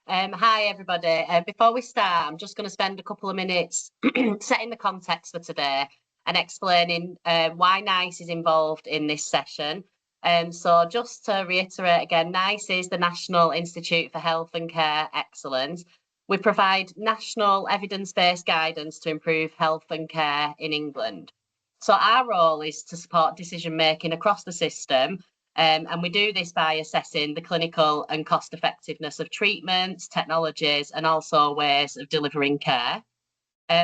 Hi, everybody. Before we start, I'm just going to spend a couple of minutes setting the context for today and explaining why NICE is involved in this session. So just to reiterate again, NICE is the National Institute for Health and Care Excellence. We provide national evidence-based guidance to improve health and care in England. So our role is to support decision-making across the system. And we do this by assessing the clinical and cost effectiveness of treatments, technologies, and also ways of delivering care.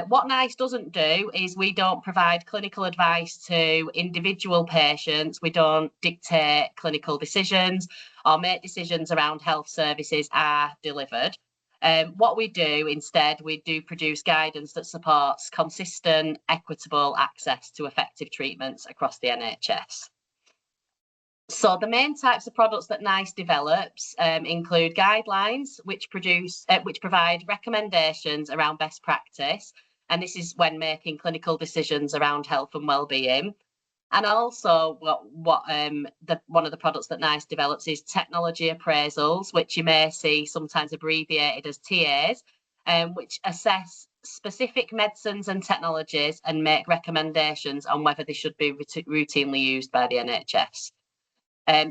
What NICE doesn't do is we don't provide clinical advice to individual patients. We don't dictate clinical decisions or make decisions around health services are delivered. What we do instead, we do produce guidance that supports consistent, equitable access to effective treatments across the NHS. So the main types of products that NICE develops include guidelines, which provide recommendations around best practice, and this is when making clinical decisions around health and well-being. And also, one of the products that NICE develops is technology appraisals, which you may see sometimes abbreviated as TAs, which assess specific medicines and technologies and make recommendations on whether they should be routinely used by the NHS.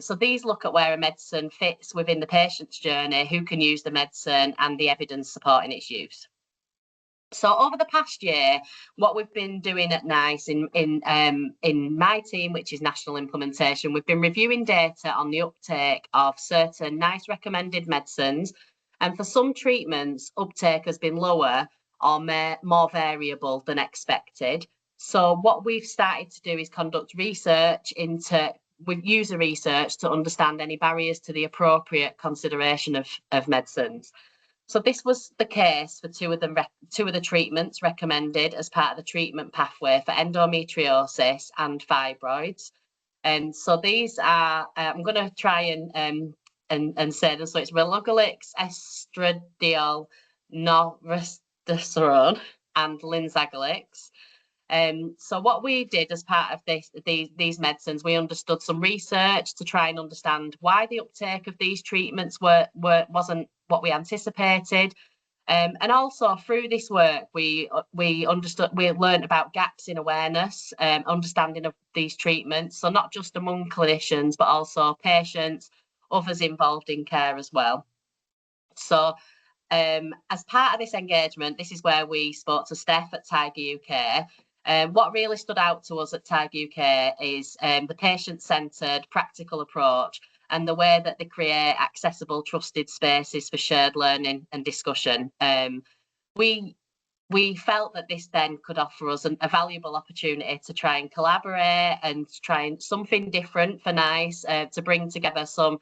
So these look at where a medicine fits within the patient's journey, who can use the medicine, and the evidence supporting its use. So over the past year, what we've been doing at NICE in my team, which is National Implementation, we've been reviewing data on the uptake of certain NICE recommended medicines, and for some treatments, uptake has been lower or more variable than expected. So what we've started to do is conduct research with user research to understand any barriers to the appropriate consideration of medicines. So this was the case for two of the treatments recommended as part of the treatment pathway for endometriosis and fibroids. And so these are, I'm going to try and say them. So it's Relugolix, estradiol, norestestrone, and Linzagolix. So what we did as part of these medicines, we understood some research to try and understand why the uptake of these treatments wasn't what we anticipated. And also through this work, we learned about gaps in awareness, understanding of these treatments. So not just among clinicians, but also patients, others involved in care as well. So as part of this engagement, this is where we spoke to Steph at Tiger UK. What really stood out to us at Tiger UK is the patient-centred, practical approach and the way that they create accessible, trusted spaces for shared learning and discussion. We felt that this then could offer us a valuable opportunity to try and collaborate and try something different for NICE, to bring together some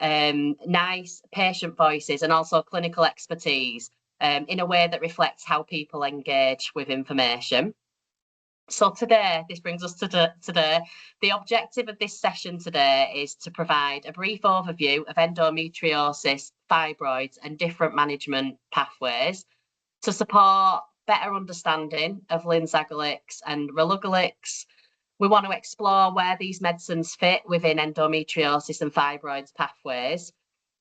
NICE patient voices and also clinical expertise in a way that reflects how people engage with information. So today, this brings us to today. The objective of this session today is to provide a brief overview of endometriosis, fibroids, and different management pathways to support better understanding of Linzagolix and Relugolix. We want to explore where these medicines fit within endometriosis and fibroids pathways.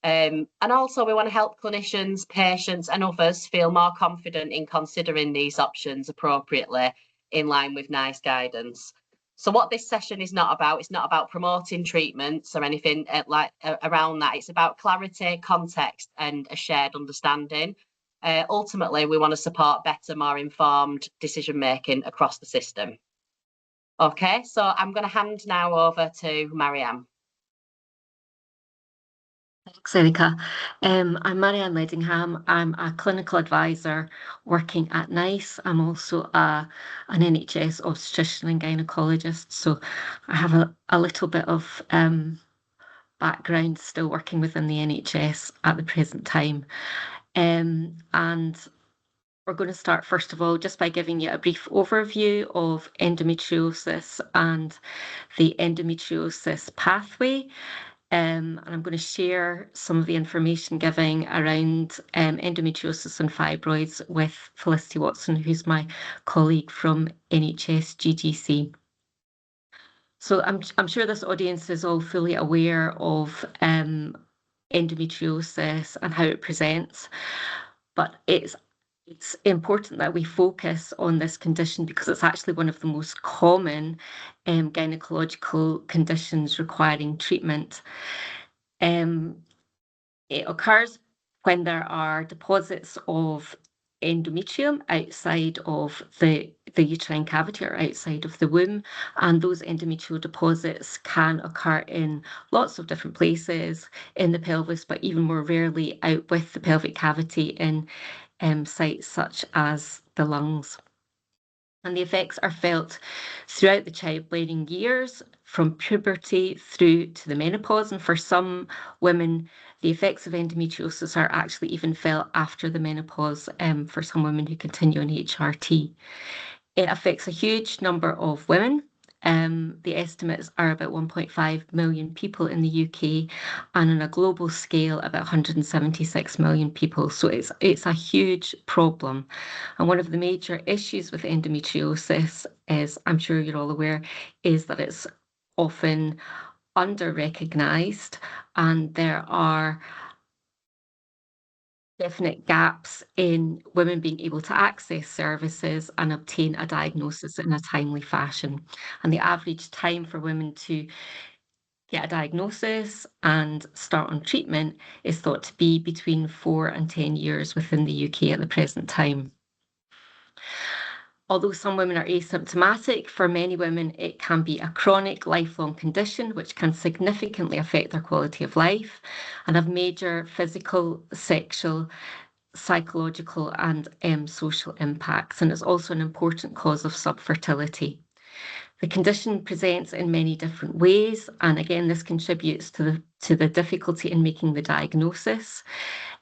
And also we want to help clinicians, patients, and others feel more confident in considering these options appropriately in line with NICE guidance. So what this session is not about, it's not about promoting treatments or anything around that. It's about clarity, context, and a shared understanding. Ultimately, we want to support better, more informed decision-making across the system. Okay, so I'm going to hand now over to Marianne. Thanks, Erica. I'm Marianne Ledingham. I'm a clinical advisor working at NICE. I'm also an NHS obstetrician and gynaecologist, so I have a little bit of background still working within the NHS at the present time. And we're going to start, first of all, just by giving you a brief overview of endometriosis and the endometriosis pathway. And I'm going to share some of the information giving around endometriosis and fibroids with Felicity Watson, who's my colleague from NHS GGC. So I'm sure this audience is all fully aware of endometriosis and how it presents. But it's important that we focus on this condition because it's actually one of the most common gynecological conditions requiring treatment. It occurs when there are deposits of endometrium outside of the uterine cavity or outside of the womb, and those endometrial deposits can occur in lots of different places in the pelvis, but even more rarely out with the pelvic cavity in sites such as the lungs. And the effects are felt throughout the childbearing years, from puberty through to the menopause. And for some women, the effects of endometriosis are actually even felt after the menopause, for some women who continue on HRT. It affects a huge number of women. The estimates are about 1.5 million people in the UK, and on a global scale, about 176 million people. So it's a huge problem. And one of the major issues with endometriosis, as I'm sure you're all aware, is that it's often under-recognised, and there are definite gaps in women being able to access services and obtain a diagnosis in a timely fashion. And the average time for women to get a diagnosis and start on treatment is thought to be between 4 and 10 years within the UK at the present time. Although some women are asymptomatic, for many women it can be a chronic, lifelong condition which can significantly affect their quality of life and have major physical, sexual, psychological and social impacts, and it's also an important cause of subfertility. The condition presents in many different ways, and again, this contributes to the difficulty in making the diagnosis.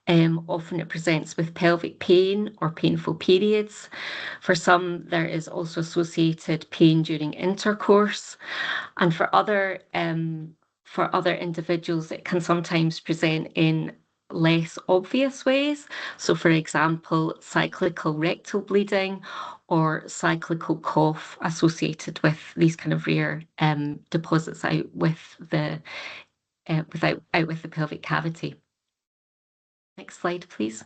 Often it presents with pelvic pain or painful periods. For some, there is also associated pain during intercourse, and for other individuals, it can sometimes present in less obvious ways. So, for example, cyclical rectal bleeding or cyclical cough associated with these kind of rare deposits out with the pelvic cavity. Next slide, please.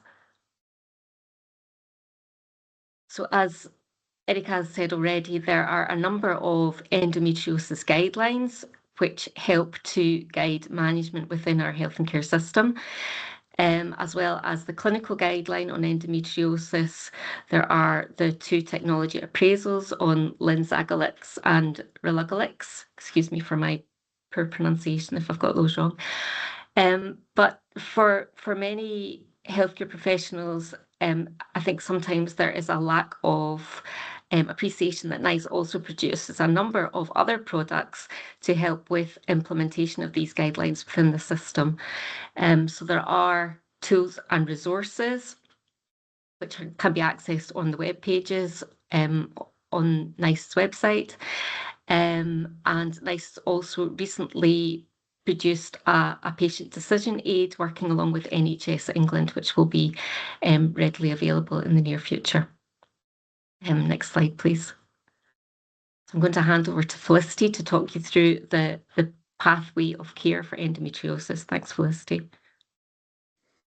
So, as Erica has said already, there are a number of endometriosis guidelines which help to guide management within our health and care system. As well as the clinical guideline on endometriosis, there are the 2 technology appraisals on Linzagolix and Relugolix. Excuse me for my poor pronunciation if I've got those wrong. But for many healthcare professionals, I think sometimes there is a lack of appreciation that NICE also produces a number of other products to help with implementation of these guidelines within the system. So there are tools and resources which can be accessed on the web pages on NICE's website. And NICE also recently produced a patient decision aid working along with NHS England, which will be readily available in the near future. Next slide, please. So I'm going to hand over to Felicity to talk you through the pathway of care for endometriosis. Thanks, Felicity.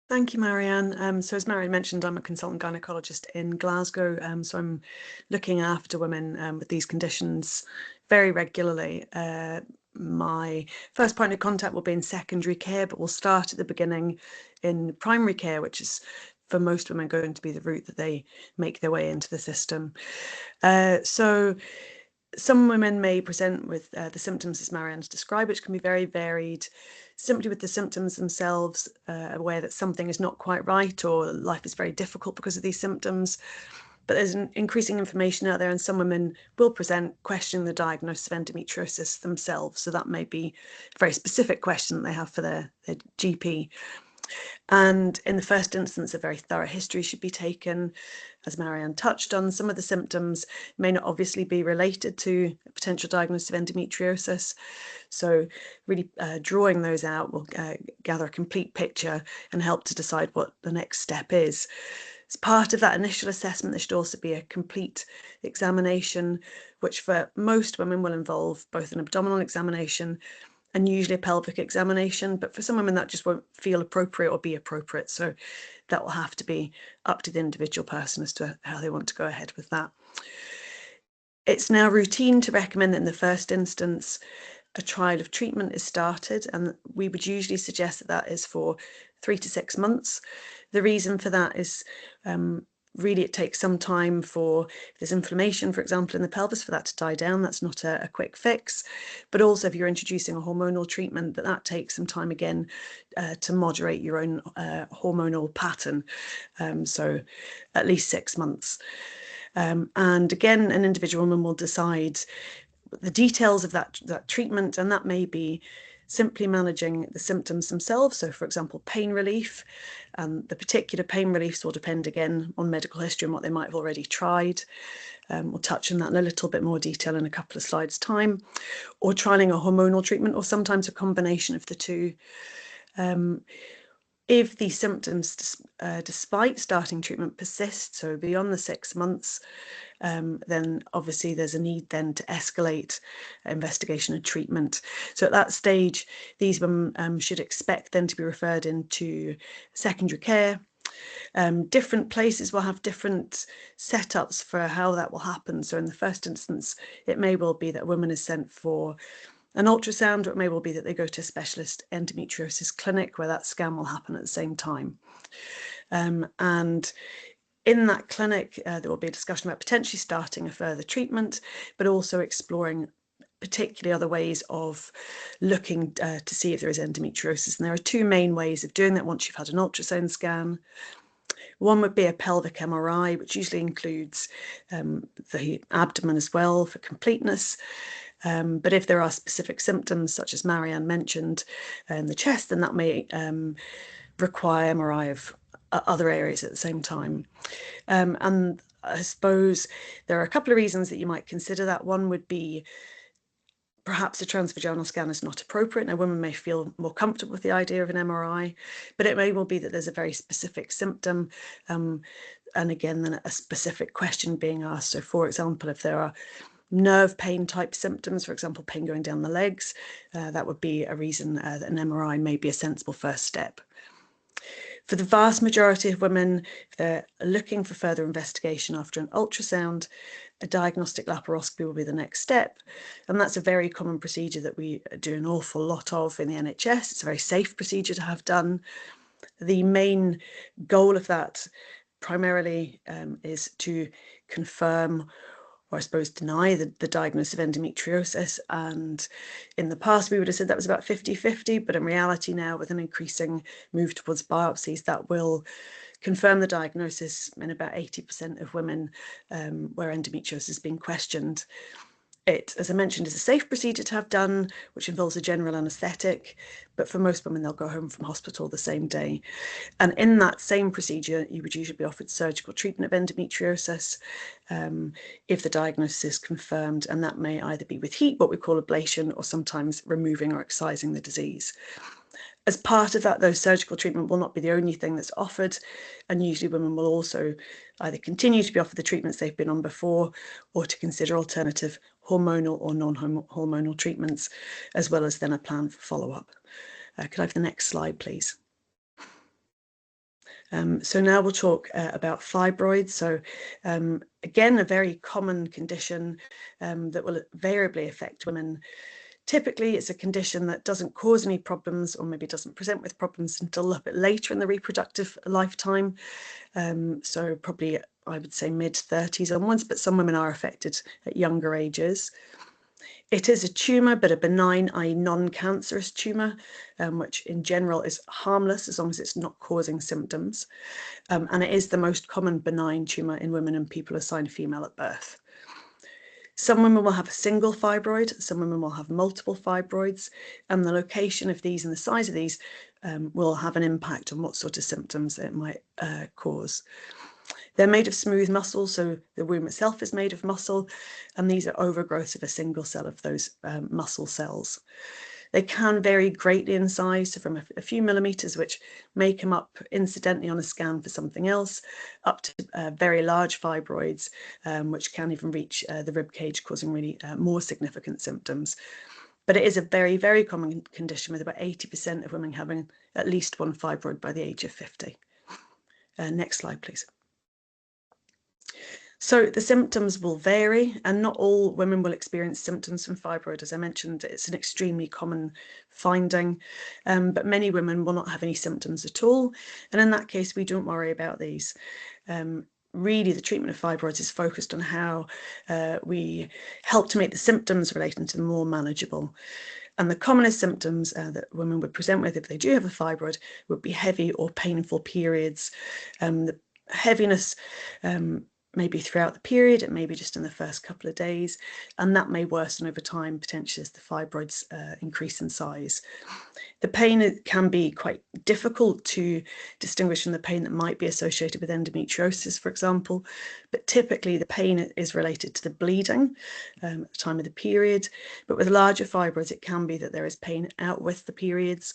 Thank you, Marianne. So as Marianne mentioned, I'm a consultant gynecologist in Glasgow, so I'm looking after women with these conditions very regularly. My first point of contact will be in secondary care, but we'll start at the beginning in primary care, which is for most women going to be the route that they make their way into the system. So some women may present with the symptoms as Marianne's described, which can be very varied, simply with the symptoms themselves, aware that something is not quite right or life is very difficult because of these symptoms. But there's an increasing information out there, and some women will present questioning the diagnosis of endometriosis themselves. So that may be a very specific question that they have for their GP. And in the first instance, a very thorough history should be taken. As Marianne touched on, some of the symptoms may not obviously be related to a potential diagnosis of endometriosis. So really drawing those out will gather a complete picture and help to decide what the next step is. As part of that initial assessment, there should also be a complete examination, which for most women will involve both an abdominal examination and usually a pelvic examination, but for some women that just won't feel appropriate or be appropriate. So that will have to be up to the individual person as to how they want to go ahead with that. It's now routine to recommend that in the first instance, a trial of treatment is started, and we would usually suggest that that is for 3 to 6 months. The reason for that is really it takes some time for, if there's inflammation, for example, in the pelvis, for that to die down. That's not a quick fix. But also if you're introducing a hormonal treatment, that takes some time again to moderate your own hormonal pattern. So at least 6 months. And again, an individual woman will decide the details of that treatment, and that may be simply managing the symptoms themselves. So for example, pain relief, the particular pain reliefs will depend again on medical history and what they might have already tried. We'll touch on that in a little bit more detail in a couple of slides time, or trialing a hormonal treatment, or sometimes a combination of the two. If the symptoms, despite starting treatment, persist, so beyond the 6 months, then obviously there's a need then to escalate investigation and treatment. So at that stage, these women should expect then to be referred into secondary care. Different places will have different setups for how that will happen. So in the first instance, it may well be that a woman is sent for an ultrasound, or it may well be that they go to a specialist endometriosis clinic where that scan will happen at the same time. And in that clinic, there will be a discussion about potentially starting a further treatment, but also exploring particularly other ways of looking to see if there is endometriosis. And there are two main ways of doing that once you've had an ultrasound scan. One would be a pelvic MRI, which usually includes the abdomen as well for completeness. But if there are specific symptoms, such as Marianne mentioned, in the chest, then that may require MRI of other areas at the same time. And I suppose there are a couple of reasons that you might consider that. One would be perhaps a transvaginal scan is not appropriate. Now, women may feel more comfortable with the idea of an MRI, but it may well be that there's a very specific symptom. And again, then a specific question being asked. So for example, if there are nerve pain type symptoms, for example, pain going down the legs, that would be a reason that an MRI may be a sensible first step. For the vast majority of women, if they're looking for further investigation after an ultrasound, a diagnostic laparoscopy will be the next step. And that's a very common procedure that we do an awful lot of in the NHS. It's a very safe procedure to have done. The main goal of that primarily is to confirm, or I suppose deny, the diagnosis of endometriosis. And in the past, we would have said that was about 50-50, but in reality now, with an increasing move towards biopsies, that will confirm the diagnosis in about 80% of women where endometriosis is being questioned. It, as I mentioned, is a safe procedure to have done, which involves a general anaesthetic, but for most women, they'll go home from hospital the same day. And in that same procedure, you would usually be offered surgical treatment of endometriosis if the diagnosis is confirmed, and that may either be with heat, what we call ablation, or sometimes removing or excising the disease. As part of that, though, surgical treatment will not be the only thing that's offered, and usually women will also either continue to be offered the treatments they've been on before, or to consider alternative hormonal or non-hormonal treatments, as well as then a plan for follow-up. Could I have the next slide, please? So now we'll talk about fibroids. So again, a very common condition that will variably affect women. Typically, it's a condition that doesn't cause any problems, or maybe doesn't present with problems until a little bit later in the reproductive lifetime. So probably, I would say, mid-30s onwards, but some women are affected at younger ages. It is a tumour, but a benign, i.e. non-cancerous tumour, which in general is harmless as long as it's not causing symptoms. And it is the most common benign tumour in women and people assigned female at birth. Some women will have a single fibroid, some women will have multiple fibroids, and the location of these and the size of these will have an impact on what sort of symptoms it might cause. They're made of smooth muscle, so the womb itself is made of muscle, and these are overgrowths of a single cell of those muscle cells. They can vary greatly in size, so from a few millimetres, which may come up incidentally on a scan for something else, up to very large fibroids, which can even reach the rib cage, causing really more significant symptoms. But it is a very, very common condition, with about 80% of women having at least one fibroid by the age of 50. Next slide, please. So the symptoms will vary, and not all women will experience symptoms from fibroid. As I mentioned, it's an extremely common finding, but many women will not have any symptoms at all. And in that case, we don't worry about these. Really, the treatment of fibroids is focused on how we help to make the symptoms relating to them more manageable. And the commonest symptoms that women would present with if they do have a fibroid would be heavy or painful periods. The heaviness maybe throughout the period, it may be just in the first couple of days, and that may worsen over time, potentially as the fibroids increase in size. The pain can be quite difficult to distinguish from the pain that might be associated with endometriosis, for example, but typically the pain is related to the bleeding at the time of the period. But with larger fibroids, it can be that there is pain out with the periods,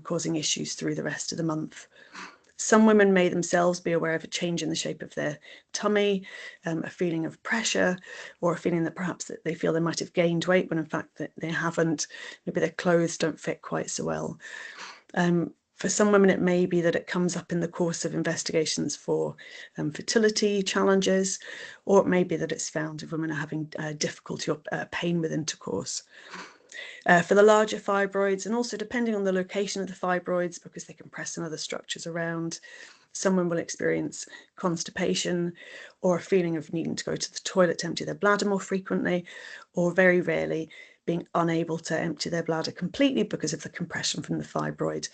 causing issues through the rest of the month. Some women may themselves be aware of a change in the shape of their tummy, a feeling of pressure, or a feeling that perhaps that they feel they might have gained weight when in fact that they haven't. Maybe their clothes don't fit quite so well. For some women, it may be that it comes up in the course of investigations for fertility challenges, or it may be that it's found if women are having difficulty or pain with intercourse. For the larger fibroids, and also depending on the location of the fibroids, because they can press in other structures around, someone will experience constipation or a feeling of needing to go to the toilet to empty their bladder more frequently, or very rarely being unable to empty their bladder completely because of the compression from the fibroid.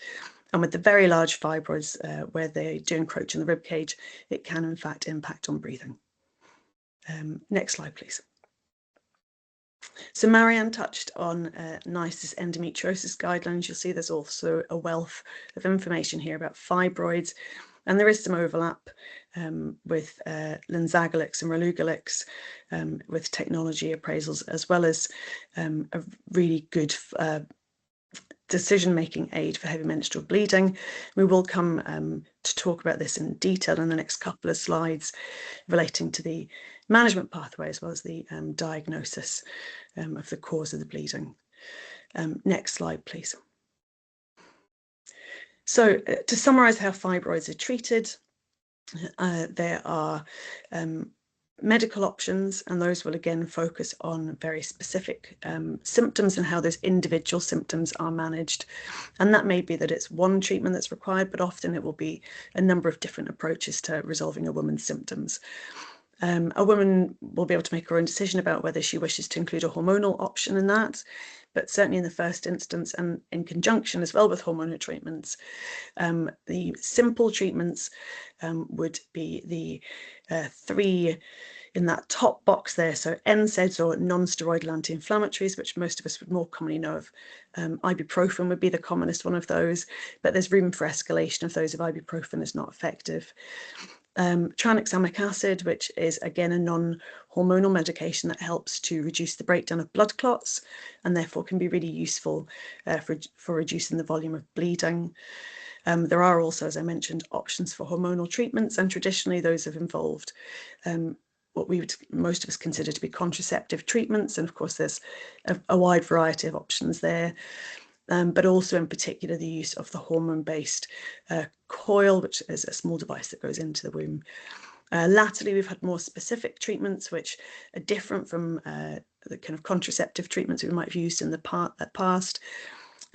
And with the very large fibroids, where they do encroach in the rib cage, it can in fact impact on breathing. Next slide, please. So Marianne touched on NICE's endometriosis guidelines. You'll see there's also a wealth of information here about fibroids, and there is some overlap with Linzagolix and Relugolix, with technology appraisals, as well as a really good decision-making aid for heavy menstrual bleeding. We will come to talk about this in detail in the next couple of slides relating to the management pathway as well as the diagnosis of the cause of the bleeding. Next slide, please. So to summarise how fibroids are treated, there are medical options, and those will again focus on very specific symptoms and how those individual symptoms are managed. And that may be that it's one treatment that's required, but often it will be a number of different approaches to resolving a woman's symptoms. A woman will be able to make her own decision about whether she wishes to include a hormonal option in that, but certainly in the first instance and in conjunction as well with hormonal treatments, the simple treatments would be the three in that top box there. So NSAIDs, or non-steroidal anti-inflammatories, which most of us would more commonly know of. Ibuprofen would be the commonest one of those, but there's room for escalation of those if ibuprofen is not effective. Tranexamic acid, which is again a non-hormonal medication that helps to reduce the breakdown of blood clots, and therefore can be really useful for reducing the volume of bleeding. There are also, as I mentioned, options for hormonal treatments, and traditionally those have involved what we would most of us consider to be contraceptive treatments, and of course there's a wide variety of options there. But also in particular the use of the hormone-based coil, which is a small device that goes into the womb. Latterly, we've had more specific treatments which are different from the kind of contraceptive treatments we might have used in the past.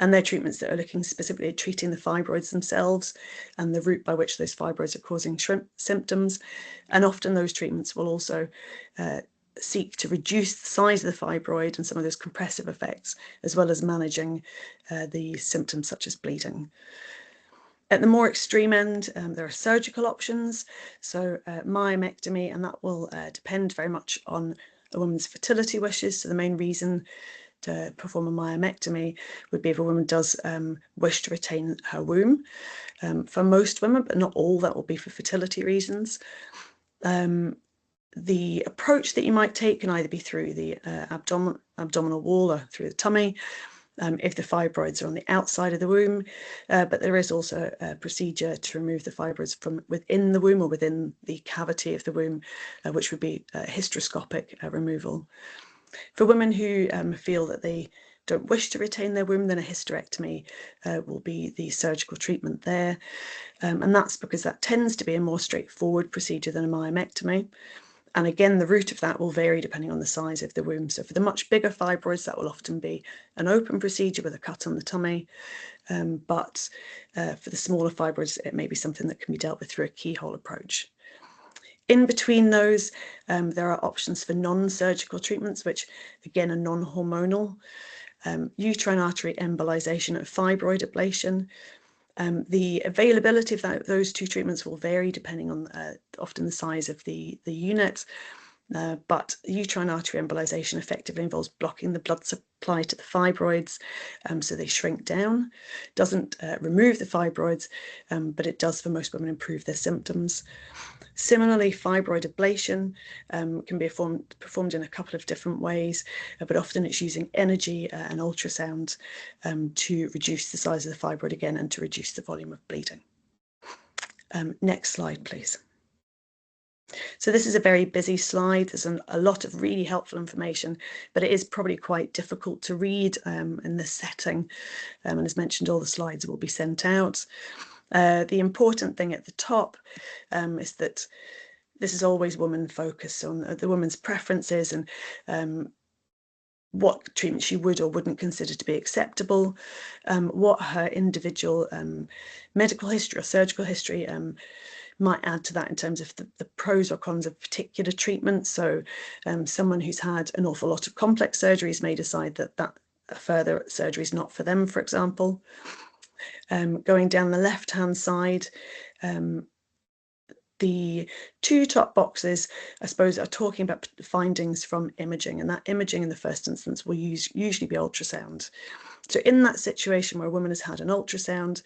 And they're treatments that are looking specifically at treating the fibroids themselves and the route by which those fibroids are causing symptoms. And often those treatments will also seek to reduce the size of the fibroid and some of those compressive effects, as well as managing the symptoms such as bleeding. At the more extreme end, there are surgical options, so myomectomy, and that will depend very much on a woman's fertility wishes. So the main reason to perform a myomectomy would be if a woman does wish to retain her womb. For most women, but not all, that will be for fertility reasons. The approach that you might take can either be through the abdominal wall or through the tummy, if the fibroids are on the outside of the womb, but there is also a procedure to remove the fibroids from within the womb or within the cavity of the womb, which would be hysteroscopic removal. For women who feel that they don't wish to retain their womb, then a hysterectomy will be the surgical treatment there. And that's because that tends to be a more straightforward procedure than a myomectomy. And again, the route of that will vary depending on the size of the womb. So for the much bigger fibroids, that will often be an open procedure with a cut on the tummy. But for the smaller fibroids, it may be something that can be dealt with through a keyhole approach. In between those, there are options for non-surgical treatments, which again are non-hormonal. Uterine artery embolization and fibroid ablation. The availability of those two treatments will vary depending on often the size of the unit, but uterine artery embolization effectively involves blocking the blood supply to the fibroids, so they shrink down. Doesn't remove the fibroids, but it does for most women improve their symptoms. Similarly, fibroid ablation can be performed in a couple of different ways, but often it's using energy and ultrasound to reduce the size of the fibroid again and to reduce the volume of bleeding. Next slide, please. So this is a very busy slide. There's a lot of really helpful information, but it is probably quite difficult to read in this setting. And as mentioned, all the slides will be sent out. The important thing at the top is that this is always woman focused on the woman's preferences and what treatment she would or wouldn't consider to be acceptable, what her individual medical history or surgical history might add to that in terms of the pros or cons of particular treatment. So someone who's had an awful lot of complex surgeries may decide that further surgery is not for them, for example. Going down the left-hand side, the two top boxes, I suppose, are talking about findings from imaging, and that imaging in the first instance will usually be ultrasound. So in that situation where a woman has had an ultrasound,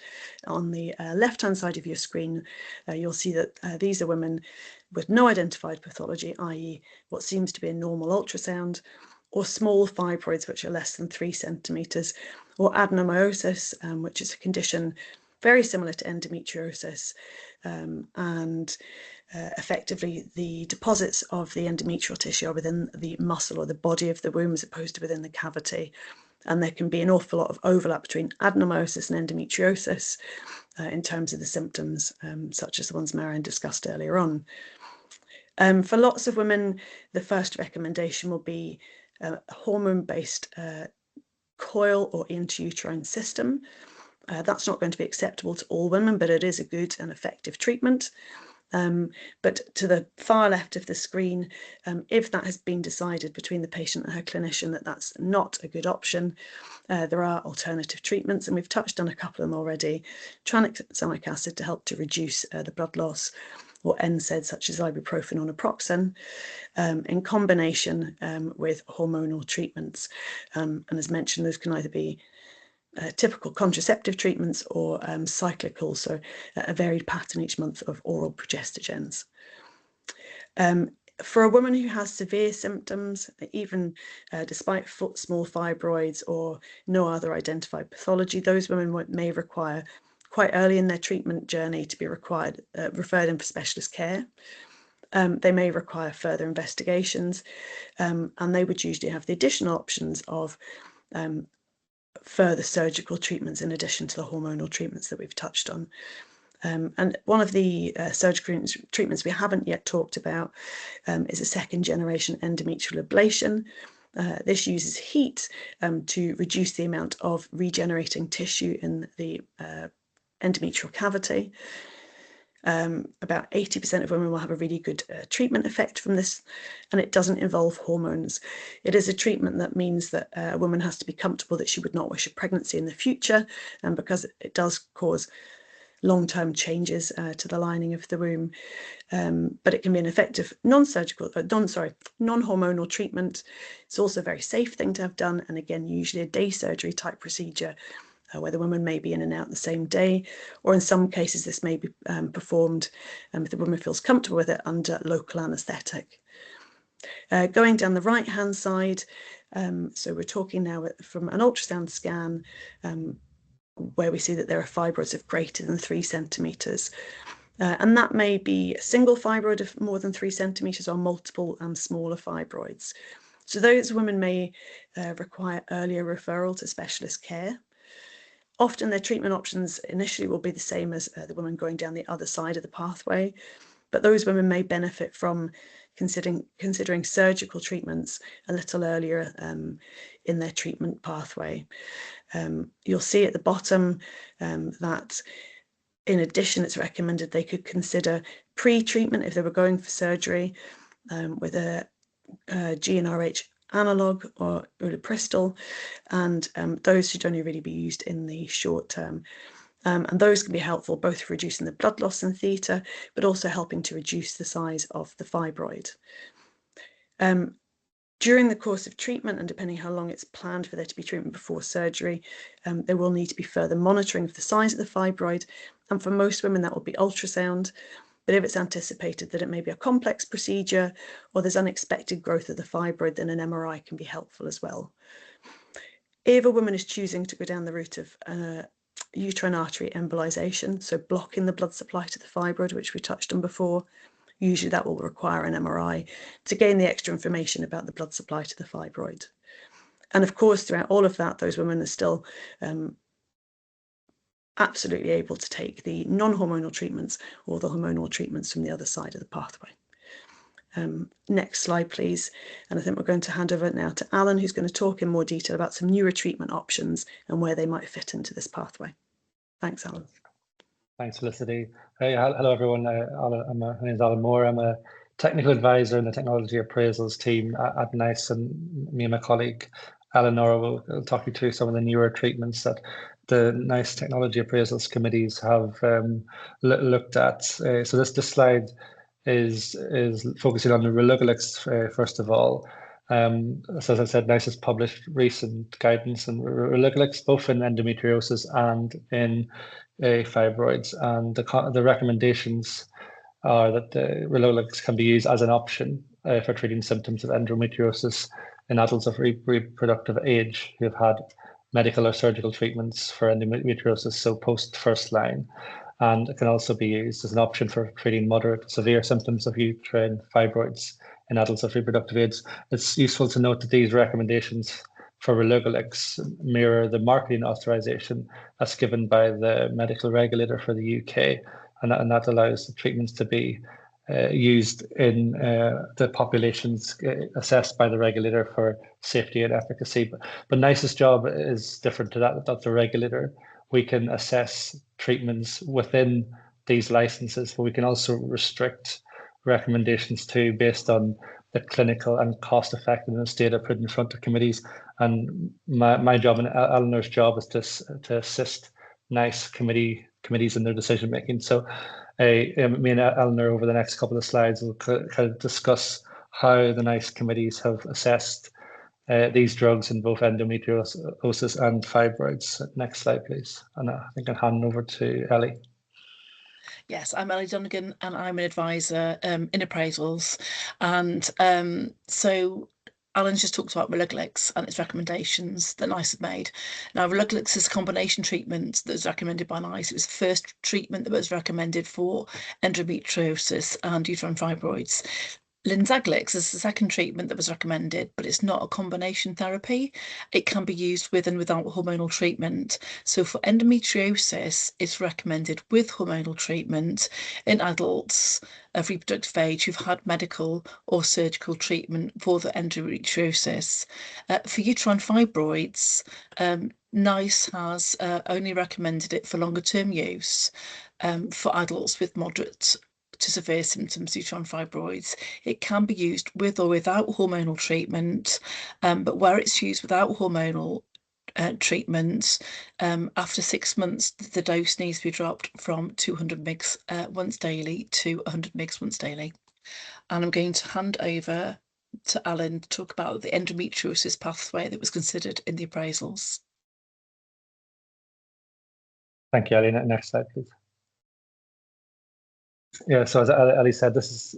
on the left-hand side of your screen, you'll see that these are women with no identified pathology, i.e. what seems to be a normal ultrasound, or small fibroids which are less than 3 centimetres, or adenomyosis, which is a condition very similar to endometriosis, and effectively the deposits of the endometrial tissue are within the muscle or the body of the womb as opposed to within the cavity. And there can be an awful lot of overlap between adenomyosis and endometriosis in terms of the symptoms, such as the ones Marianne discussed earlier on. For lots of women, the first recommendation will be a hormone-based coil or intrauterine system. That's not going to be acceptable to all women, but it is a good and effective treatment. But to the far left of the screen, if that has been decided between the patient and her clinician that that's not a good option, there are alternative treatments, and we've touched on a couple of them already. Tranexamic acid to help to reduce the blood loss, or NSAIDs such as ibuprofen or naproxen, in combination with hormonal treatments. And as mentioned, those can either be typical contraceptive treatments or cyclical, so a varied pattern each month of oral progestogens. For a woman who has severe symptoms, even despite small fibroids or no other identified pathology, those women may require quite early in their treatment journey to be referred in for specialist care. They may require further investigations, and they would usually have the additional options of further surgical treatments in addition to the hormonal treatments that we've touched on. And one of the surgical treatments we haven't yet talked about is a second-generation endometrial ablation. This uses heat to reduce the amount of regenerating tissue in the endometrial cavity. About 80% of women will have a really good treatment effect from this, and it doesn't involve hormones. It is a treatment that means that a woman has to be comfortable that she would not wish a pregnancy in the future, and because it does cause long-term changes to the lining of the womb. But it can be an effective non-hormonal treatment. It's also a very safe thing to have done, and again, usually a day surgery type procedure, where the woman may be in and out the same day, or in some cases this may be performed if the woman feels comfortable with it under local anaesthetic. Going down the right-hand side, so we're talking now from an ultrasound scan where we see that there are fibroids of greater than 3 centimetres. And that may be a single fibroid of more than 3 centimetres or multiple smaller fibroids. So those women may require earlier referral to specialist care. Often their treatment options initially will be the same as the woman going down the other side of the pathway, but those women may benefit from considering surgical treatments a little earlier in their treatment pathway. You'll see at the bottom that in addition, it's recommended they could consider pre-treatment if they were going for surgery with a GnRH analog or ulipristal, and those should only really be used in the short term. And those can be helpful both for reducing the blood loss in theta, but also helping to reduce the size of the fibroid. During the course of treatment, and depending how long it's planned for there to be treatment before surgery, there will need to be further monitoring of the size of the fibroid. And for most women, that will be ultrasound. But if it's anticipated that it may be a complex procedure or there's unexpected growth of the fibroid, then an MRI can be helpful as well. If a woman is choosing to go down the route of uterine artery embolization, so blocking the blood supply to the fibroid, which we touched on before, usually that will require an MRI to gain the extra information about the blood supply to the fibroid. And of course, throughout all of that, those women are still absolutely able to take the non-hormonal treatments or the hormonal treatments from the other side of the pathway. Next slide, please. And I think we're going to hand over now to Alan, who's going to talk in more detail about some newer treatment options and where they might fit into this pathway. Thanks, Alan. Thanks, Felicity. Hey, hello, everyone. My name is Alan Moore. I'm a technical advisor in the technology appraisals team at NICE, and me and my colleague, Eleanor, will talk you through some of the newer treatments that the NICE technology appraisals committees have looked at. So this slide is focusing on the Relugolix, first of all. So as I said, NICE has published recent guidance on Relugolix, both in endometriosis and in fibroids, and the recommendations are that the Relugolix can be used as an option for treating symptoms of endometriosis in adults of reproductive age who have had medical or surgical treatments for endometriosis, so post first line. And it can also be used as an option for treating moderate to severe symptoms of uterine fibroids in adults of reproductive age. It's useful to note that these recommendations for Relugolix mirror the marketing authorization that's given by the medical regulator for the UK, and that allows the treatments to be used in the populations assessed by the regulator for safety and efficacy. But NICE's job is different to that. That's the regulator. We can assess treatments within these licenses, but we can also restrict recommendations too based on the clinical and cost effectiveness data put in front of committees. And my job and Eleanor's job is to assist NICE committees in their decision making. So me and Eleanor over the next couple of slides will kind of discuss how the NICE committees have assessed these drugs in both endometriosis and fibroids. Next slide, please. And I think I'll hand over to Ellie. Yes, I'm Ellie Donegan, and I'm an advisor in appraisals. And so Alan's just talked about Relugolix and its recommendations that NICE have made. Now, Relugolix is a combination treatment that was recommended by NICE. It was the first treatment that was recommended for endometriosis and uterine fibroids. Linzagolix is the second treatment that was recommended, but it's not a combination therapy. It can be used with and without hormonal treatment. So for endometriosis, it's recommended with hormonal treatment in adults of reproductive age who've had medical or surgical treatment for the endometriosis. For uterine fibroids, NICE has only recommended it for longer term use for adults with moderate to severe symptoms of uterine fibroids. It can be used with or without hormonal treatment, but where it's used without hormonal treatment, after 6 months, the dose needs to be dropped from 200 mg once daily to 100 mg once daily. And I'm going to hand over to Alan to talk about the endometriosis pathway that was considered in the appraisals. Thank you, Ellie. Next slide, please. Yeah, so as Ellie said, this is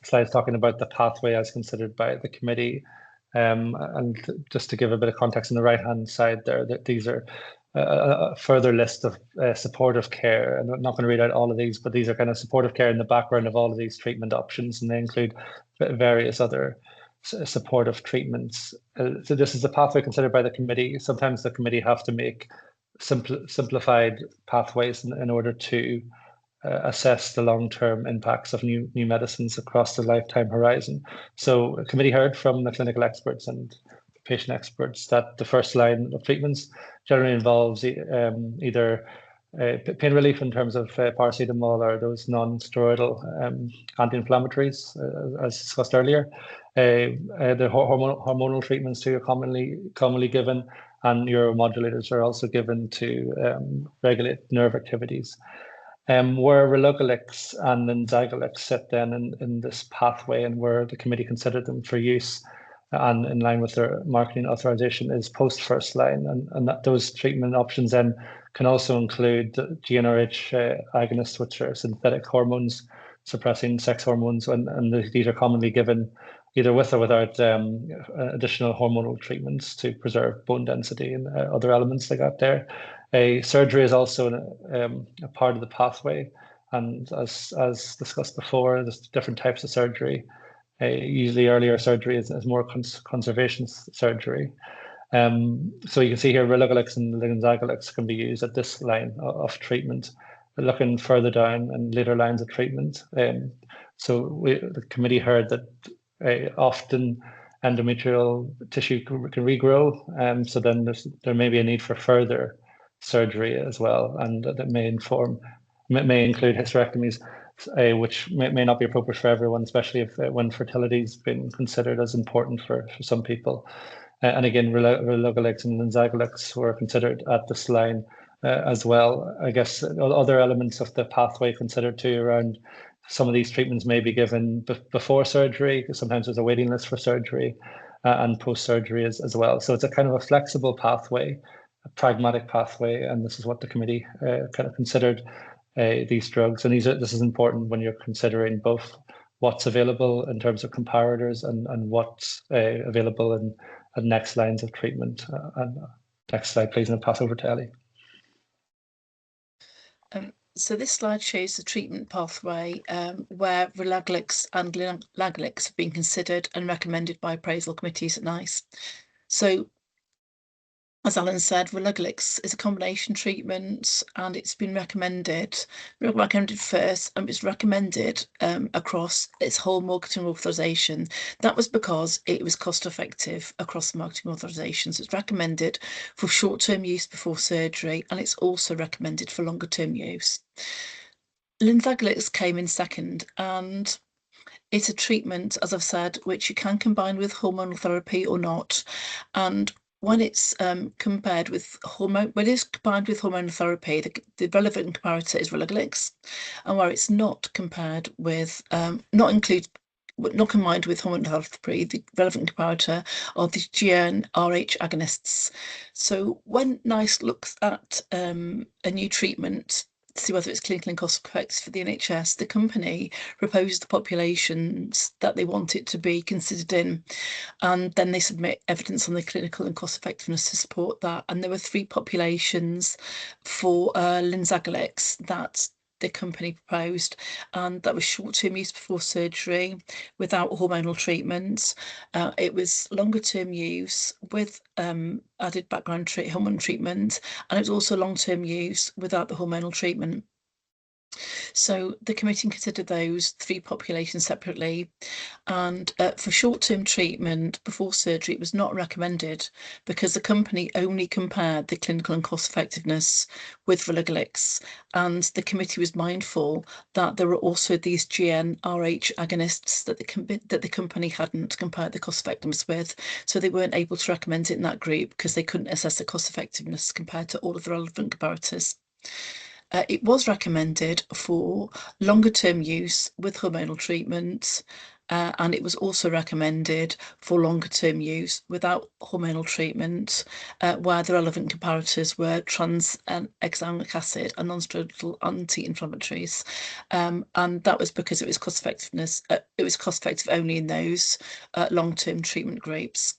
slides talking about the pathway as considered by the committee. And just to give a bit of context on the right-hand side there, that these are a further list of supportive care. And I'm not going to read out all of these, but these are kind of supportive care in the background of all of these treatment options, and they include various other supportive treatments. So this is the pathway considered by the committee. Sometimes the committee have to make simplified pathways in order to assess the long-term impacts of new medicines across the lifetime horizon. So the committee heard from the clinical experts and patient experts that the first line of treatments generally involves either pain relief in terms of paracetamol or those non-steroidal anti-inflammatories, as discussed earlier. The hormonal treatments too are commonly given, and neuromodulators are also given to regulate nerve activities. Where Relugolix and Linzagolix sit then in this pathway, and where the committee considered them for use and in line with their marketing authorization, is post first line, and that those treatment options then can also include GnRH agonists, which are synthetic hormones suppressing sex hormones, and these are commonly given either with or without additional hormonal treatments to preserve bone density and other elements they got there. Surgery is also a part of the pathway, and as discussed before, there's different types of surgery. Usually earlier surgery is more conservation surgery. So you can see here Relugolix and Linzagolix can be used at this line of treatment. Looking further down and later lines of treatment, so the committee heard that often endometrial tissue can regrow, so then there may be a need for further surgery as well, and that may include hysterectomies, which may not be appropriate for everyone, especially if when fertility has been considered as important for some people. And again, Relugolix and Linzagolix were considered at this line as well. I guess other elements of the pathway considered too around some of these treatments may be given before surgery, because sometimes there's a waiting list for surgery, and post-surgery as well. So it's a kind of a flexible pathway, a pragmatic pathway, and this is what the committee kind of considered these drugs. And this is important when you're considering both what's available in terms of comparators and what's available in next lines of treatment. And next slide, please, and I'll pass over to Ellie. So this slide shows the treatment pathway where Relugolix and Linzagolix have been considered and recommended by appraisal committees at NICE. So, as Alan said, Relugolix is a combination treatment, and it's been recommended first, and it's recommended across its whole marketing authorization. That was because it was cost effective across marketing authorizations. It's recommended for short-term use before surgery, and it's also recommended for longer-term use. Linzagolix came in second, and it's a treatment, as I've said, which you can combine with hormonal therapy or not. And when it's combined with hormonal therapy, the relevant comparator is Relugolix, and where it's not combined with hormonal therapy, the relevant comparator are the GnRH agonists. So when NICE looks at a new treatment to see whether it's clinically and cost effective for the NHS, the company proposes the populations that they want it to be considered in, and then they submit evidence on the clinical and cost effectiveness to support that. And there were 3 populations for Linzagolix that the company proposed, and that was short-term use before surgery without hormonal treatments. It was longer-term use with added background hormone treatment, and it was also long-term use without the hormonal treatment. So the committee considered those 3 populations separately, and for short-term treatment before surgery, it was not recommended because the company only compared the clinical and cost effectiveness with Relugolix, and the committee was mindful that there were also these GnRH agonists that the company hadn't compared the cost effectiveness with, so they weren't able to recommend it in that group because they couldn't assess the cost effectiveness compared to all of the relevant comparators. It was recommended for longer-term use with hormonal treatment, and it was also recommended for longer-term use without hormonal treatment, where the relevant comparators were tranexamic acid and non-steroidal anti-inflammatories, and that was because it was cost-effective only in those long-term treatment groups.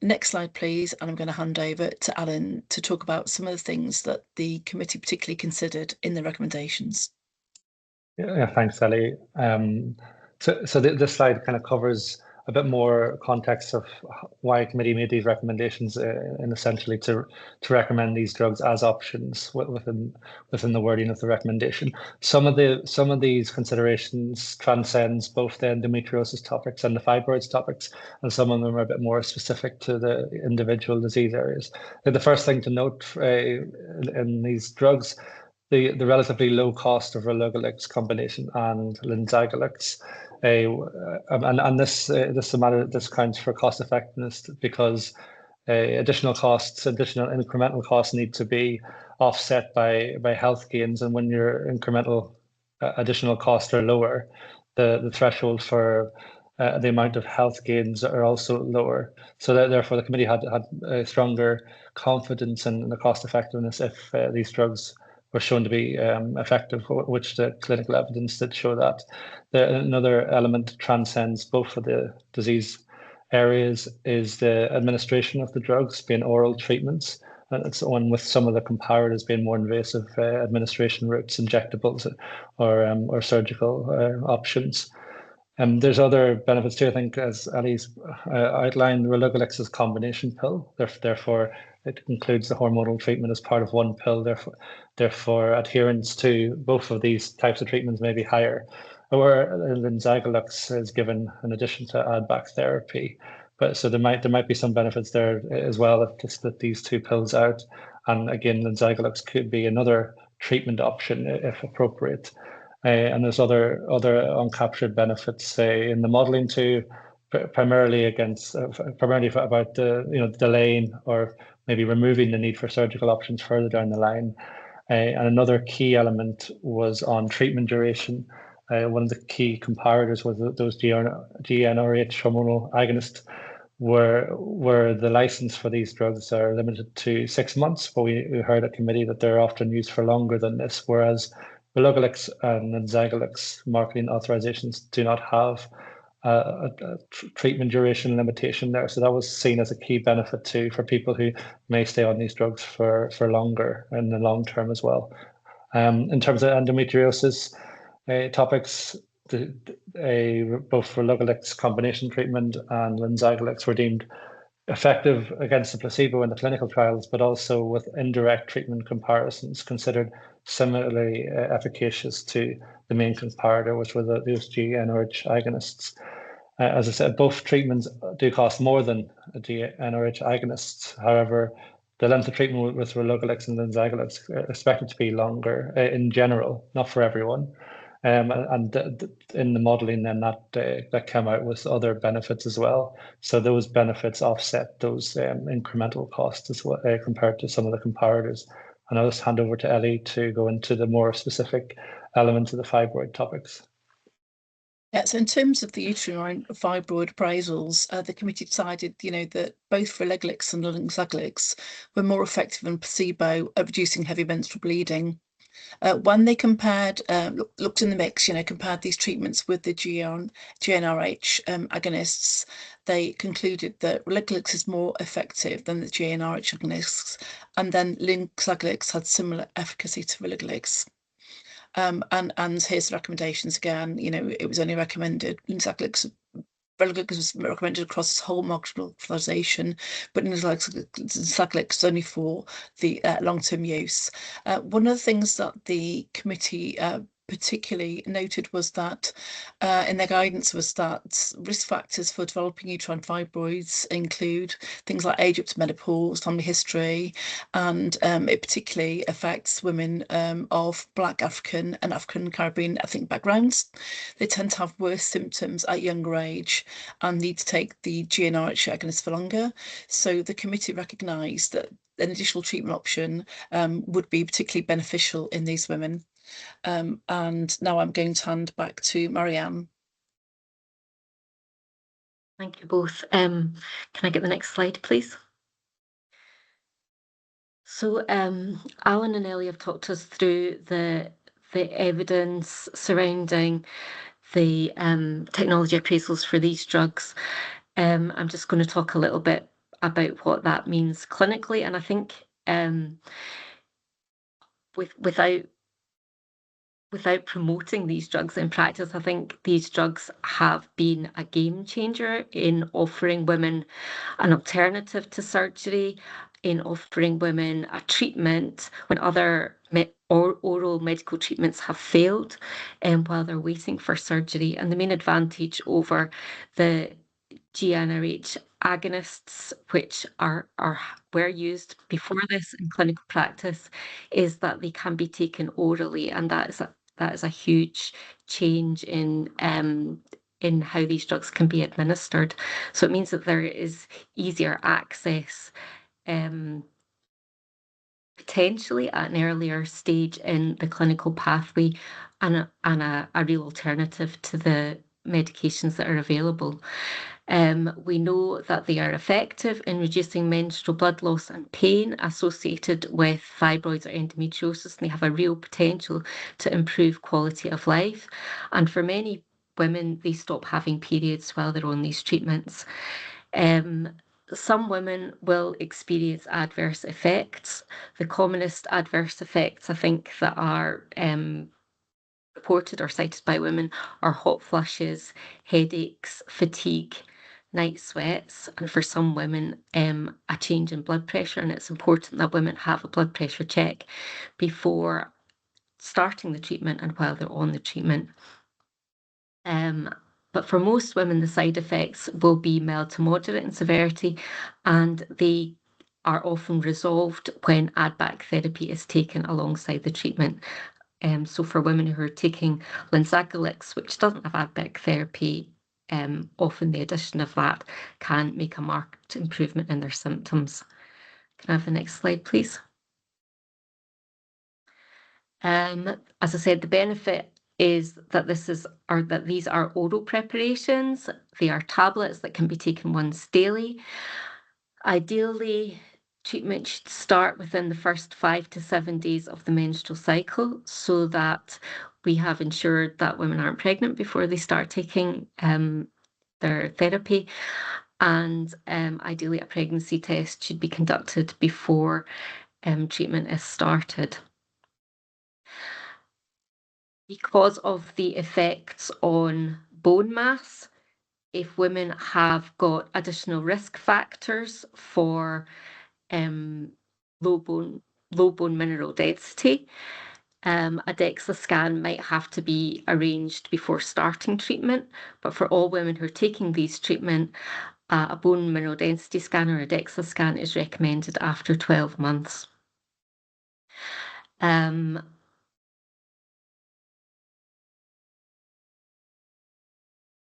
Next slide, please, and I'm going to hand over to Alan to talk about some of the things that the committee particularly considered in the recommendations. Yeah, thanks, Ellie. So this slide kind of covers a bit more context of why a committee made these recommendations and essentially to recommend these drugs as options within the wording of the recommendation. Some of these considerations transcends both the endometriosis topics and the fibroids topics, and some of them are a bit more specific to the individual disease areas. The first thing to note in these drugs, the relatively low cost of Relugolix combination and Linzagolix. And this counts for cost effectiveness because additional incremental costs need to be offset by health gains, and when your incremental additional costs are lower, the threshold for the amount of health gains are also lower. So therefore, the committee had a stronger confidence in the cost effectiveness if these drugs were shown to be effective, which the clinical evidence did show that. Another element transcends both of the disease areas is the administration of the drugs being oral treatments. And it's one with some of the comparators being more invasive administration routes, injectables or surgical options. There's other benefits too. I think, as Ali's outlined, Relugolix is a combination pill. Therefore, it includes the hormonal treatment as part of one pill. Therefore, adherence to both of these types of treatments may be higher. Or Linzagolix is given in addition to add-back therapy. But so there might be some benefits there as well if to split these two pills out. And again, Linzagolix could be another treatment option if appropriate. And there's other uncaptured benefits in the modelling too, primarily about the delaying or maybe removing the need for surgical options further down the line. And another key element was on treatment duration. One of the key comparators was those GnRH hormonal agonists, where the license for these drugs are limited to 6 months, but we heard at committee that they're often used for longer than this, whereas Relugolix and Linzagolix marketing authorizations do not have a treatment duration limitation there. So that was seen as a key benefit too for people who may stay on these drugs for longer in the long term as well. In terms of endometriosis topics, both Relugolix combination treatment and Linzagolix were deemed effective against the placebo in the clinical trials, but also with indirect treatment comparisons considered similarly efficacious to the main comparator, which were those GnRH agonists. As I said, both treatments do cost more than a GnRH agonists. However, the length of treatment with Relugolix and Linzagolix are expected to be longer in general, not for everyone. And in the modelling, then that came out with other benefits as well. So those benefits offset those incremental costs as well compared to some of the comparators. And I'll just hand over to Ellie to go into the more specific elements of the fibroid topics. Yeah, so in terms of the uterine fibroid appraisals, the committee decided, that both Relugolix and Linzagolix were more effective than placebo at reducing heavy menstrual bleeding. When they compared, looked in the mix, compared these treatments with the GnRH agonists, they concluded that Relugolix is more effective than the GnRH agonists, and then Linzagolix had similar efficacy to Relugolix. And here's the recommendations again. It was only recommended Relugolix was recommended across its whole market authorization, but Linzagolix only for the long-term use. One of the things that the committee particularly noted was that in their guidance was that risk factors for developing uterine fibroids include things like age up to menopause, family history, and it particularly affects women of Black African and African Caribbean ethnic backgrounds. They tend to have worse symptoms at younger age and need to take the GnRH agonist for longer. So the committee recognised that an additional treatment option would be particularly beneficial in these women. And now I'm going to hand back to Marianne. Thank you both. Can I get the next slide, please? So Alan and Ellie have talked us through the evidence surrounding the technology appraisals for these drugs. I'm just going to talk a little bit about what that means clinically, and I think without without promoting these drugs in practice, I think these drugs have been a game changer in offering women an alternative to surgery, in offering women a treatment when other oral medical treatments have failed, while they're waiting for surgery. And the main advantage over the GnRH agonists, which were used before this in clinical practice, is that they can be taken orally, and that is a huge change in how these drugs can be administered. So it means that there is easier access, potentially at an earlier stage in the clinical pathway, and a real alternative to the medications that are available. We know that they are effective in reducing menstrual blood loss and pain associated with fibroids or endometriosis, and they have a real potential to improve quality of life. And for many women, they stop having periods while they're on these treatments. Some women will experience adverse effects. The commonest adverse effects, I think, that are reported or cited by women are hot flushes, headaches, fatigue, night sweats, and for some women, a change in blood pressure. And it's important that women have a blood pressure check before starting the treatment and while they're on the treatment. But for most women, the side effects will be mild to moderate in severity, and they are often resolved when add-back therapy is taken alongside the treatment. So for women who are taking Linzagolix, which doesn't have add-back therapy, often the addition of that can make a marked improvement in their symptoms. Can I have the next slide, please? As I said, the benefit is that these are oral preparations. They are tablets that can be taken once daily. Ideally, treatment should start within the first 5 to 7 days of the menstrual cycle, so that we have ensured that women aren't pregnant before they start taking their therapy. And ideally, a pregnancy test should be conducted before treatment is started. Because of the effects on bone mass, if women have got additional risk factors for low bone mineral density, a DEXA scan might have to be arranged before starting treatment. But for all women who are taking these treatment, a bone mineral density scan or a DEXA scan is recommended after 12 months.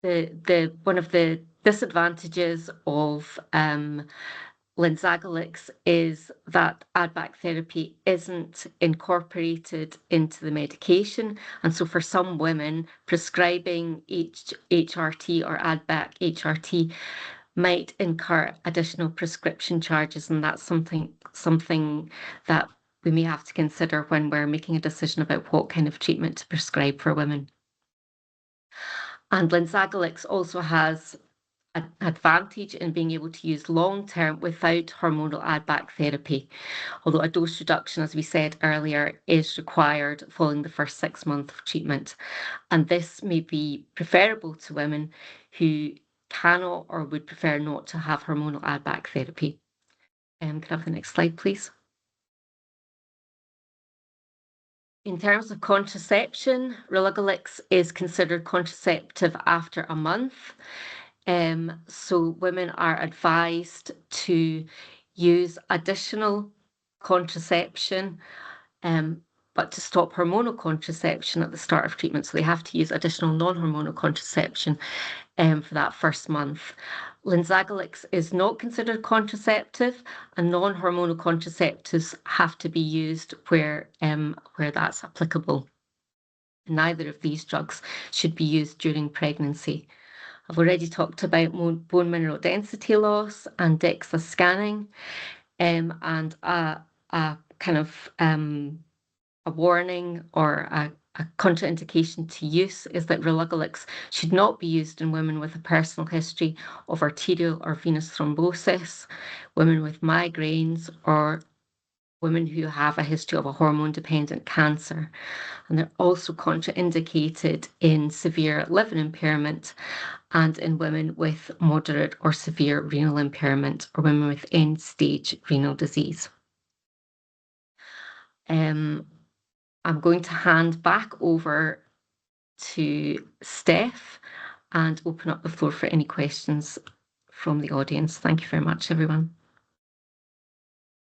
One of the disadvantages of Linzagolix is that add-back therapy isn't incorporated into the medication, and so for some women, prescribing HRT or add-back HRT might incur additional prescription charges, and that's something that we may have to consider when we're making a decision about what kind of treatment to prescribe for women. And Linzagolix also has an advantage in being able to use long-term without hormonal add-back therapy, although a dose reduction, as we said earlier, is required following the first 6 months of treatment. And this may be preferable to women who cannot or would prefer not to have hormonal add-back therapy. Can I have the next slide, please? In terms of contraception, Relugolix is considered contraceptive after a month. So women are advised to use additional contraception, but to stop hormonal contraception at the start of treatment. So they have to use additional non-hormonal contraception for that first month. Linzagolix is not considered contraceptive, and non-hormonal contraceptives have to be used where that's applicable. Neither of these drugs should be used during pregnancy. I've already talked about bone mineral density loss and DEXA scanning, and a kind of a warning or a contraindication to use is that Relugolix should not be used in women with a personal history of arterial or venous thrombosis, women with migraines, or women who have a history of a hormone-dependent cancer. And they're also contraindicated in severe liver impairment and in women with moderate or severe renal impairment or women with end-stage renal disease. I'm going to hand back over to Steph and open up the floor for any questions from the audience. Thank you very much, everyone.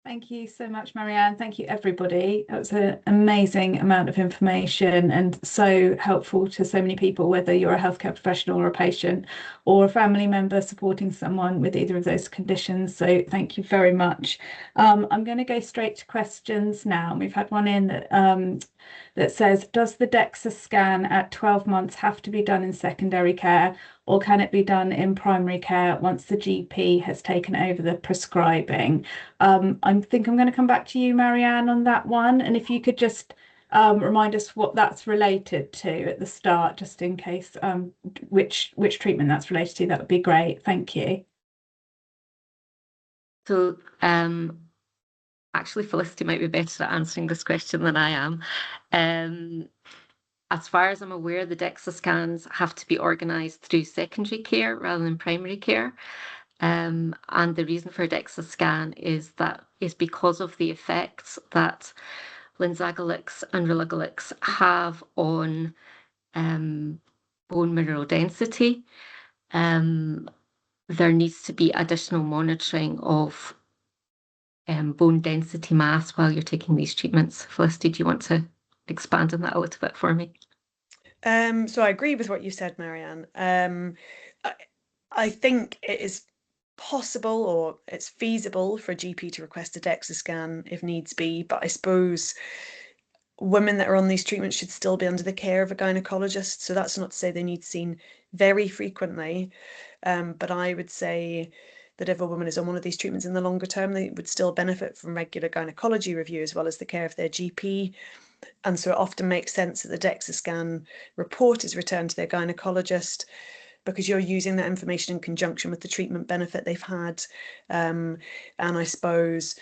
Thank you so much, Marianne. Thank you, everybody. That was an amazing amount of information and so helpful to so many people, whether you're a healthcare professional or a patient or a family member supporting someone with either of those conditions. So thank you very much. I'm going to go straight to questions now. We've had one in that says, does the DEXA scan at 12 months have to be done in secondary care, or can it be done in primary care once the GP has taken over the prescribing? I think I'm going to come back to you, Marianne, on that one. And if you could just remind us what that's related to at the start, just in case, which treatment that's related to, that would be great. Thank you. So actually, Felicity might be better at answering this question than I am. As far as I'm aware, the DEXA scans have to be organised through secondary care rather than primary care. And the reason for a DEXA scan is because of the effects that Linzagolix and Relugolix have on bone mineral density. There needs to be additional monitoring of bone density mass while you're taking these treatments. Felicity, do you want to expand on that a little bit for me? So I agree with what you said, Marianne. I think it is possible or it's feasible for a GP to request a DEXA scan if needs be, but I suppose women that are on these treatments should still be under the care of a gynecologist. So that's not to say they need seen very frequently, but I would say that if a woman is on one of these treatments in the longer term, they would still benefit from regular gynecology review as well as the care of their GP. And so it often makes sense that the DEXA scan report is returned to their gynecologist, because you're using that information in conjunction with the treatment benefit they've had. And I suppose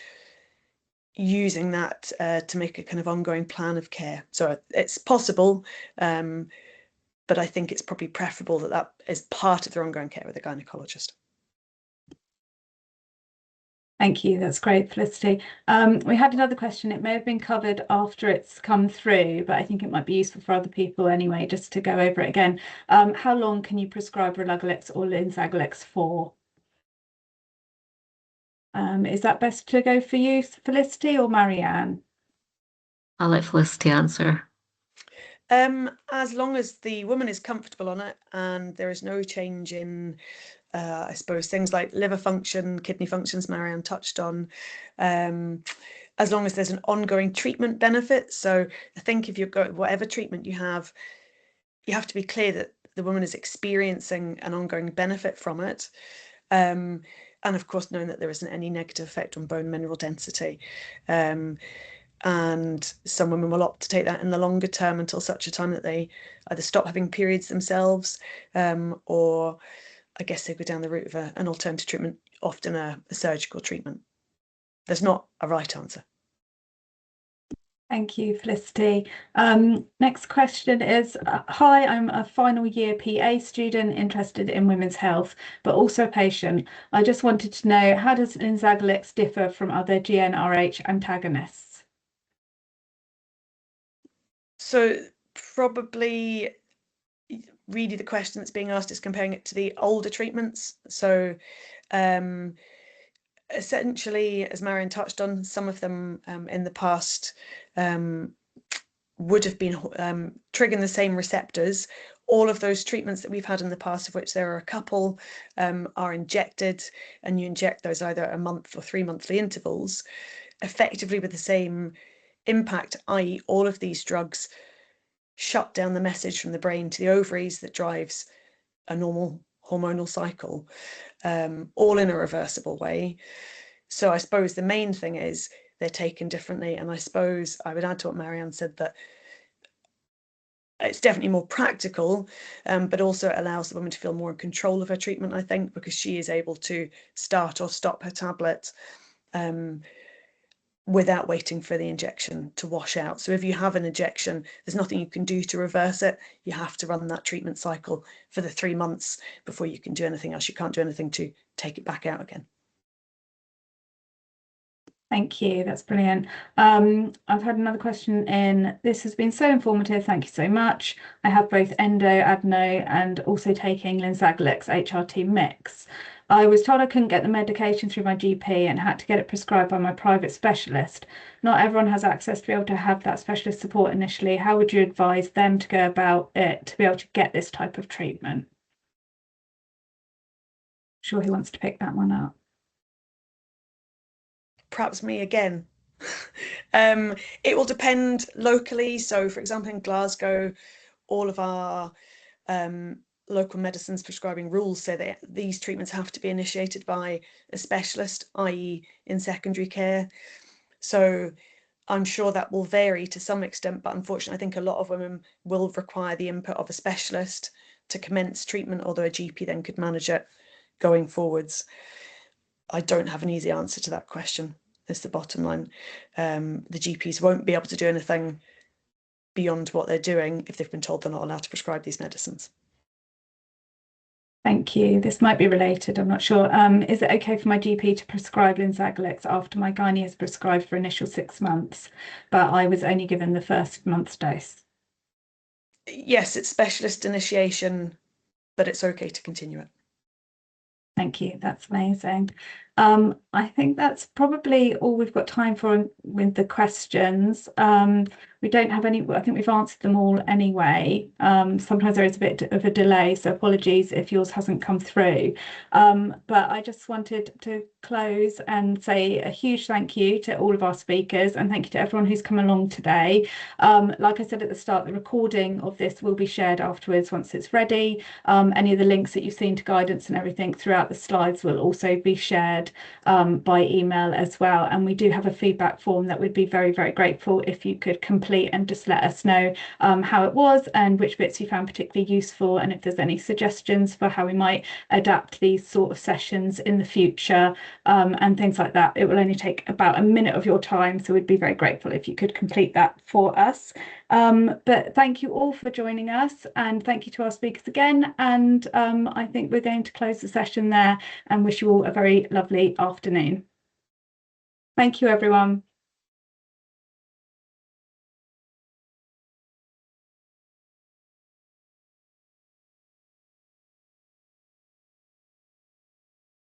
using that to make a kind of ongoing plan of care. So it's possible, but I think it's probably preferable that that is part of their ongoing care with a gynecologist. Thank you. That's great, Felicity. We had another question. It may have been covered after it's come through, but I think it might be useful for other people anyway, just to go over it again. How long can you prescribe Relugolix or Linzagolix for? Is that best to go for you, Felicity, or Marianne? I'll let Felicity answer. As long as the woman is comfortable on it and there is no change in I suppose things like liver function, kidney functions, Marianne touched on, as long as there's an ongoing treatment benefit. So I think if you've got whatever treatment you have to be clear that the woman is experiencing an ongoing benefit from it. And of course, knowing that there isn't any negative effect on bone mineral density. And some women will opt to take that in the longer term until such a time that they either stop having periods themselves, or I guess they go down the route of an alternative treatment, often a surgical treatment. There's not a right answer. Thank you, Felicity. Next question is, hi, I'm a final year PA student interested in women's health, but also a patient. I just wanted to know, how does Linzagolix differ from other GnRH antagonists? So probably really the question that's being asked is comparing it to the older treatments. So essentially, as Marianne touched on, some of them in the past would have been triggering the same receptors. All of those treatments that we've had in the past, of which there are a couple, are injected, and you inject those either at a month or 3 monthly intervals, effectively with the same impact, i.e. all of these drugs shut down the message from the brain to the ovaries that drives a normal hormonal cycle, all in a reversible way. So I suppose the main thing is they're taken differently. And I suppose I would add to what Marianne said, that it's definitely more practical, but also it allows the woman to feel more in control of her treatment, I think, because she is able to start or stop her tablet without waiting for the injection to wash out. So if you have an injection, there's nothing you can do to reverse it. You have to run that treatment cycle for the 3 months before you can do anything else. You can't do anything to take it back out again. Thank you, that's brilliant. I've had another question in. This has been so informative, thank you so much. I have both endo, adeno, and also taking Linzagolix HRT mix. I was told I couldn't get the medication through my GP and had to get it prescribed by my private specialist. Not everyone has access to be able to have that specialist support initially. How would you advise them to go about it to be able to get this type of treatment? Sure, who wants to pick that one up? Perhaps me again. It will depend locally. So, for example, in Glasgow, all of our local medicines prescribing rules say that these treatments have to be initiated by a specialist, i.e. in secondary care. So I'm sure that will vary to some extent, but unfortunately, I think a lot of women will require the input of a specialist to commence treatment, although a GP then could manage it going forwards. I don't have an easy answer to that question, is the bottom line. The GPs won't be able to do anything beyond what they're doing if they've been told they're not allowed to prescribe these medicines. Thank you. This might be related, I'm not sure. Is it okay for my GP to prescribe Linzagolix after my gynae has prescribed for initial 6 months, but I was only given the first month's dose? Yes, it's specialist initiation, but it's okay to continue it. Thank you, that's amazing. I think that's probably all we've got time for with the questions. We don't have any, I think we've answered them all anyway. Sometimes there is a bit of a delay, so apologies if yours hasn't come through. But I just wanted to close and say a huge thank you to all of our speakers, and thank you to everyone who's come along today. Like I said at the start, the recording of this will be shared afterwards once it's ready. Any of the links that you've seen to guidance and everything throughout the slides will also be shared by email as well. And we do have a feedback form that we'd be very, very grateful if you could complete and just let us know how it was and which bits you found particularly useful, and if there's any suggestions for how we might adapt these sort of sessions in the future and things like that. It will only take about a minute of your time, so we'd be very grateful if you could complete that for us. But thank you all for joining us, and thank you to our speakers again. And I think we're going to close the session there and wish you all a very lovely afternoon. Thank you, everyone.